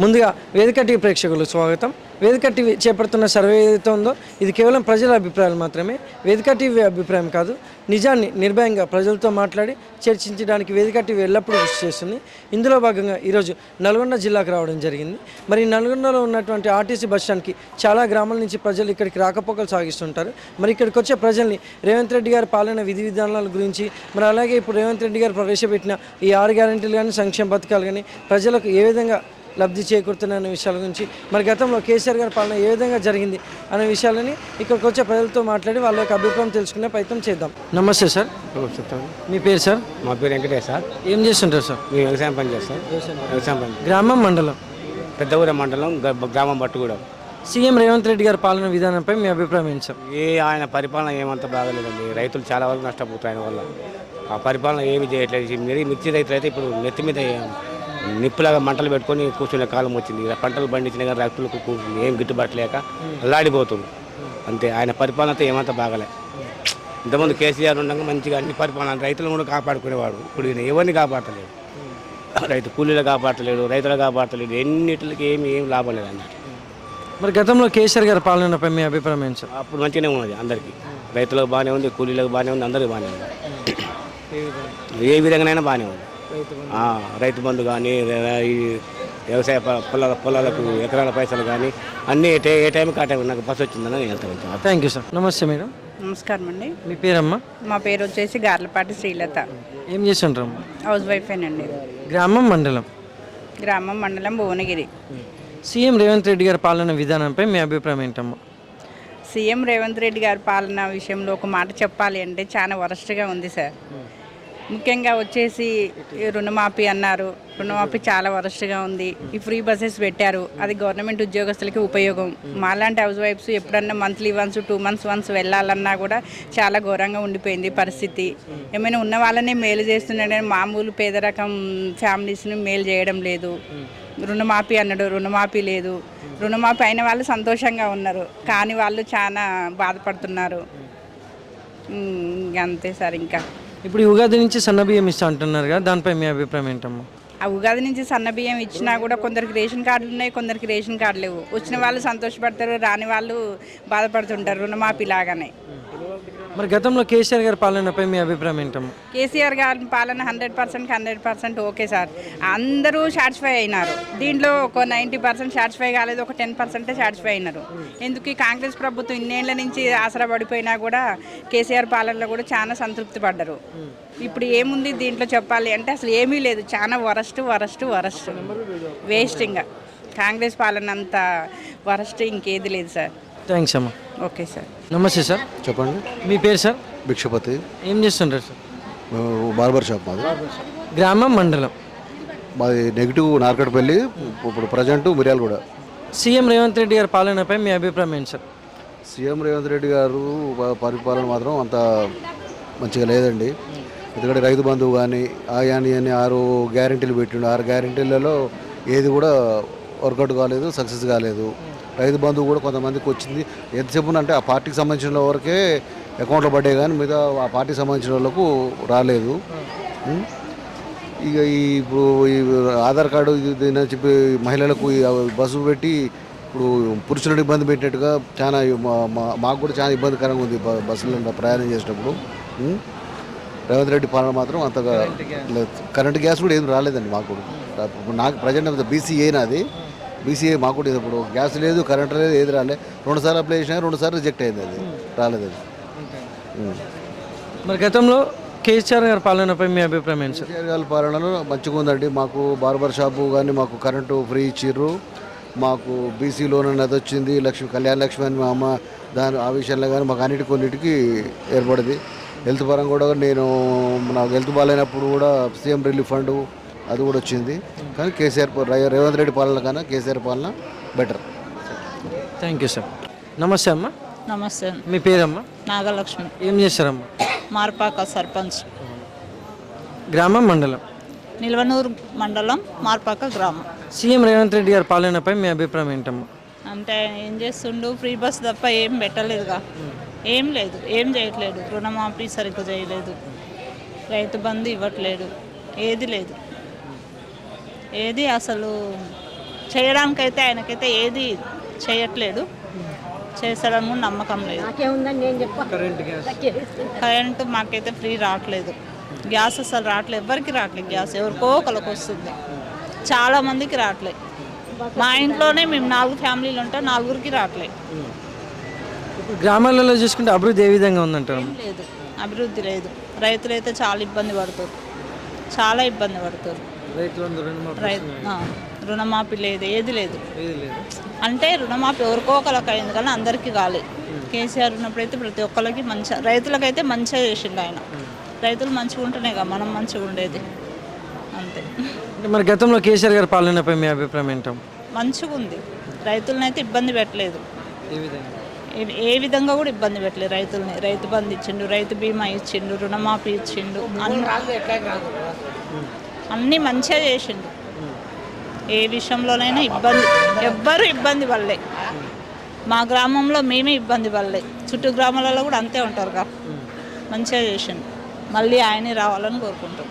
ముందుగా వేదిక టీవీ ప్రేక్షకులకు స్వాగతం. వేదిక టీవీ చేపడుతున్న సర్వే ఏదైతే ఉందో ఇది కేవలం ప్రజల అభిప్రాయాలు మాత్రమే. వేదిక టీవీ అభిప్రాయం కాదు. నిజాన్ని నిర్భయంగా ప్రజలతో మాట్లాడి చర్చించడానికి వేదిక టీవీ ఎల్లప్పుడూ కృషి చేస్తుంది. ఇందులో భాగంగా ఈరోజు నల్గొండ జిల్లాకు రావడం జరిగింది. మరి నల్గొండలో ఉన్నటువంటి ఆర్టీసీ బస్టాండ్కి చాలా గ్రామాల నుంచి ప్రజలు ఇక్కడికి రాకపోకలు సాగిస్తుంటారు. మరి ఇక్కడికి వచ్చే ప్రజల్ని రేవంత్ రెడ్డి గారి పాలన విధి విధానాల గురించి, మరి అలాగే ఇప్పుడు రేవంత్ రెడ్డి గారు ప్రవేశపెట్టిన ఈ 6 గ్యారెంటీలు కానీ, సంక్షేమ పథకాలు కానీ ప్రజలకు ఏ విధంగా లబ్ధి చేకూరుతున్న విషయాల గురించి, మరి గతంలో కేసీఆర్ గారి పాలన ఏ విధంగా జరిగింది అనే విషయాలని ఇక్కడికి వచ్చే ప్రజలతో మాట్లాడి వాళ్ళ యొక్క అభిప్రాయం తెలుసుకునే ప్రయత్నం చేద్దాం. నమస్తే సార్. మీ పేరు సార్? మా పేరు వెంకటేష్ సార్. ఏం చేస్తుంటారు సార్? మేము వ్యవసాయం పని చేస్తాం. వ్యవసాయం పని. గ్రామం, మండలం? పెద్దగూడెం మండలం, గ్రామం బట్టుగూడెం. సీఎం రేవంత్ రెడ్డి గారి పాలన విధానంపై మీ అభిప్రాయం ఏంటి సార్? ఆయన పరిపాలన ఏమంత బాగలేదండి. రైతులు చాలా వరకు నష్టపోతారు ఆయన వల్ల. ఆ పరిపాలన ఏమి చేయట్లేదు. మిర్చి రైతులు అయితే ఇప్పుడు నెత్తి మీద నిప్పులాగా మంటలు పెట్టుకొని కూర్చునే కాలం వచ్చింది. పంటలు పండించిన కానీ రైతులకు ఏం గిట్టుబాటు లేక అల్లాడిపోతుంది అంతే. ఆయన పరిపాలన అయితే ఏమంత బాగలే. ఇంతకుముందు కేసీఆర్ ఉండగా మంచిగా అన్ని పరిపాలన రైతులను కూడా కాపాడుకునేవాడు. ఇప్పుడు ఈయన ఎవరిని కాపాడలేడు. రైతు కూలీలు కాపాడలేడు, రైతులు కాపాడలేడు. ఎన్నిటికి ఏం లాభం లేదు అన్నట్టు. మరి గతంలో కేసీఆర్ గారి పాలనపై మీ అభిప్రాయం ఏంటి సార్? అప్పుడు మంచిగానే ఉన్నది అందరికీ. రైతులకు బాగానే ఉంది, కూలీలకు బాగానే ఉంది, అందరికీ బాగానే ఉంది. ఏ విధంగానైనా బాగానే ఉంది. రైతు బంధు కానీ, ఈ వ్యవసాయ పొలాలకు ఎకరాల పైసలు కానీ అన్నీ ఏ టైంకి ఆ టైం నాకు బస్సు వచ్చిందని నేను వెళ్తాను. Thank you sir. నమస్తే మేడం. నమస్కారం అండి. మీ పేరమ్మా? మా పేరు వచ్చేసి గార్లపాటి శ్రీలత. ఏం చేస్తుంటారు? హౌస్ వైఫేనండి. గ్రామం, మండలం? గ్రామం, మండలం భువనగిరి. సీఎం రేవంత్ రెడ్డి గారి పాలన విధానంపై మీ అభిప్రాయం ఏంటమ్మా? సీఎం రేవంత్ రెడ్డి గారి పాలన విషయంలో ఒక మాట చెప్పాలి అంటే చాలా వరస్ట్గా ఉంది సార్. ముఖ్యంగా వచ్చేసి రుణమాఫీ అన్నారు. రుణమాఫీ చాలా వరస్ట్గా ఉంది. ఈ ఫ్రీ బస్సెస్ పెట్టారు, అది గవర్నమెంట్ ఉద్యోగస్తులకి ఉపయోగం. మాలాంటి హౌస్ వైఫ్స్ ఎప్పుడన్నా మంత్లీ వన్స్ 2 months వన్స్ వెళ్ళాలన్నా కూడా చాలా ఘోరంగా ఉండిపోయింది పరిస్థితి. ఏమైనా ఉన్న వాళ్ళనే మేలు చేస్తున్నాడని మామూలు పేదరకం ఫ్యామిలీస్ని మేలు చేయడం లేదు. రుణమాఫీ అన్నాడు, రుణమాఫీ లేదు. రుణమాఫీ అయిన వాళ్ళు సంతోషంగా ఉన్నారు, కానీ వాళ్ళు చాలా బాధపడుతున్నారు. అంతే సార్. ఇంకా ఇప్పుడు ఉగాది నుంచి సన్నబియ్యం ఇస్తా అంటున్నారు కదా, దానిపై మీ అభిప్రాయం ఏంటమ్మా? ఆ ఉగాది నుంచి సన్నబియ్యం ఇచ్చినా కూడా కొందరికి రేషన్ కార్డులు ఉన్నాయి, కొందరికి రేషన్ కార్డు లేవు. వచ్చిన వాళ్ళు సంతోషపడతారు, రాని వాళ్ళు బాధపడుతుంటారు రుణమాఫీ లాగానే. మరి గతంలో కేసీఆర్ గారి పాలనపై మీ అభిప్రాయం ఏంటమ్మా? కేసీఆర్ గారి పాలన 100% ఓకే సార్. అందరూ సాటిస్ఫై అయినారు. దీంట్లో ఒక 90% సాటిస్ఫై కాలేదు, ఒక 10% సాటిస్ఫై అయినారు. ఎందుకు? ఈ కాంగ్రెస్ ప్రభుత్వం ఇన్నేళ్ల నుంచి ఆసరా పడిపోయినా కూడా కేసీఆర్ పాలనలో కూడా చాలా సంతృప్తి పడ్డారు. ఇప్పుడు ఏముంది దీంట్లో చెప్పాలి అంటే అసలు ఏమీ లేదు. చాలా వరస్ట్ వేస్ట్. ఇంకా కాంగ్రెస్ పాలన అంత వరస్ట్ ఇంకేది లేదు సార్. థ్యాంక్స్ అమ్మా. Okay sir. నమస్తే సార్. చెప్పండి. మీ పేరు సార్? భిక్షపతి. ఏం చేస్తుంటారు సార్? బార్బర్ షాప్ మాది. గ్రామం, మండలం? మాది నెగిటివ్ నార్కట్పల్లి, ఇప్పుడు ప్రజెంట్ మిర్యాలగూడ. సీఎం రేవంత్ రెడ్డి గారి పాలనపై మీ అభిప్రాయం ఏంటి సార్? సీఎం రేవంత్ రెడ్డి గారు పరిపాలన మాత్రం అంత మంచిగా లేదండి. ఎందుకంటే రైతు బంధువు కానీ అని 6 గ్యారెంటీలు పెట్టిండు. 6 గ్యారెంటీలలో ఏది కూడా వర్కౌట్ కాలేదు, సక్సెస్ కాలేదు. రైతు బంధువు కూడా కొంతమందికి వచ్చింది. ఎంతసేపు అంటే ఆ పార్టీకి సంబంధించిన వరకే అకౌంట్లో పడ్డాయి, కానీ మీద ఆ పార్టీకి సంబంధించిన వాళ్ళకు రాలేదు. ఇక ఇప్పుడు ఈ ఆధార్ కార్డు దీని చెప్పి మహిళలకు బస్సు పెట్టి ఇప్పుడు పురుషులను ఇబ్బంది పెట్టినట్టుగా చాలా మాకు కూడా చాలా ఇబ్బందికరంగా ఉంది బస్సులో ప్రయాణం చేసేటప్పుడు. రేవంత్ రెడ్డి పాలన మాత్రం అంతగా లేదు. కరెంట్ గ్యాస్ కూడా ఏం రాలేదండి మాకు. నాకు ప్రజెంట్ బీసీఏ నాది. బీసీఏ మాకు కూడా ఇప్పుడు గ్యాస్ లేదు, కరెంట్ లేదు, ఏది రాలేదు. 2 సార్లు అప్లై చేసినా 2 సార్లు రిజెక్ట్ అయింది, అది రాలేదు. మరి గతంలో కేసీఆర్ గారి పాలనపై మీ అభిప్రాయం ఏంటి సార్? కేసీఆర్ గారి పాలనలో మంచిగా ఉందండి. మాకు బార్బర్ షాపు కానీ మాకు కరెంటు ఫ్రీ ఇచ్చిర్రు. మాకు బీసీ లోన్ అనేది వచ్చింది. కళ్యాణ లక్ష్మి అని మా అమ్మ ఆ విషయంలో కానీ మాకు కొన్నిటికి ఏర్పడింది. హెల్త్ పరంగా కూడా నాకు హెల్త్ బాగాలేనప్పుడు కూడా సీఎం రిలీఫ్ ఫండ్ అది కూడా వచ్చింది. కానీ రేవంత్ రెడ్డి పాలన కన్నా కేసీఆర్ పాలన బెటర్. Thank you sir. నమస్తే అమ్మా. నమస్తే. మీ పేరమ్మా? నాగలక్ష్మి. ఏం చేస్తారమ్మా? మార్పాక సర్పంచ్. గ్రామం, మండలం? నిల్వనూరు మండలం, మార్పాక గ్రామం. సీఎం రేవంత్ రెడ్డి గారి పాలనపై మీ అభిప్రాయం ఏంటమ్మా? అంటే ఏం చేస్తుండు? ఫ్రీ బస్ తప్ప ఏం పెట్టలేదుగా, ఏం లేదు, ఏం చేయట్లేదు. రుణమాఫీ సరిగ్గా చేయలేదు, రైతు బంధు ఇవ్వట్లేదు, ఏది లేదు. ఏది అసలు చేయడానికైతే ఆయనకైతే ఏది చేయట్లేదు, చేస్తాడని కూడా నమ్మకం లేదు. కరెంట్ గ్యాస్ కరెంటు మాకైతే ఫ్రీ రావట్లేదు, గ్యాస్ అసలు రావట్లేదు, ఎవరికి రావట్లేదు గ్యాస్, ఎవరికో ఒకరికి వస్తుంది, చాలా మందికి రావట్లేదు. మా ఇంట్లోనే మేము 4 ఫ్యామిలీలు ఉంటాం, 4గురికి రావట్లేదు. ఇప్పుడు గ్రామాలలో చూసుకుంటే అభివృద్ధి ఏ విధంగా ఉందంటారు? లేదు, అభివృద్ధి లేదు. రైతులైతే చాలా ఇబ్బంది పడుతారు, చాలా ఇబ్బంది పడుతారు. రుణమాఫీ లేదు, ఏది లేదు. అంటే రుణమాఫీ ఎవరికో ఒకరికి అయింది కానీ అందరికీ కాలేదు. కేసీఆర్ ఉన్నప్పుడైతే ప్రతి ఒక్కరికి మంచిగా, రైతులకైతే మంచిగా చేసిండు ఆయన. రైతులు మంచిగా ఉంటేనే కదా మనం మంచిగా ఉండేది, అంతే. అంటే మరి గతంలో కేసీఆర్ గారి పాలనపై మీ అభిప్రాయం ఏంటో? మంచిగా ఉంది, రైతులనైతే ఇబ్బంది పెట్టలేదు, ఏ విధంగా? ఏ విధంగా కూడా ఇబ్బంది పెట్టలేదు రైతుల్ని. రైతు బంధు ఇచ్చిండు, రైతు బీమా ఇచ్చిండు, రుణమాఫీ ఇచ్చిండు, అన్నీ మంచిగా చేసిండు. ఏ విషయంలోనైనా ఇబ్బంది, ఎవ్వరు ఇబ్బంది పడలే. మా గ్రామంలో మేమే ఇబ్బంది పడలే, చుట్టూ గ్రామాలలో కూడా అంతే ఉంటారు కదా. మంచిగా చేసిండు, మళ్ళీ ఆయనే రావాలని కోరుకుంటాం.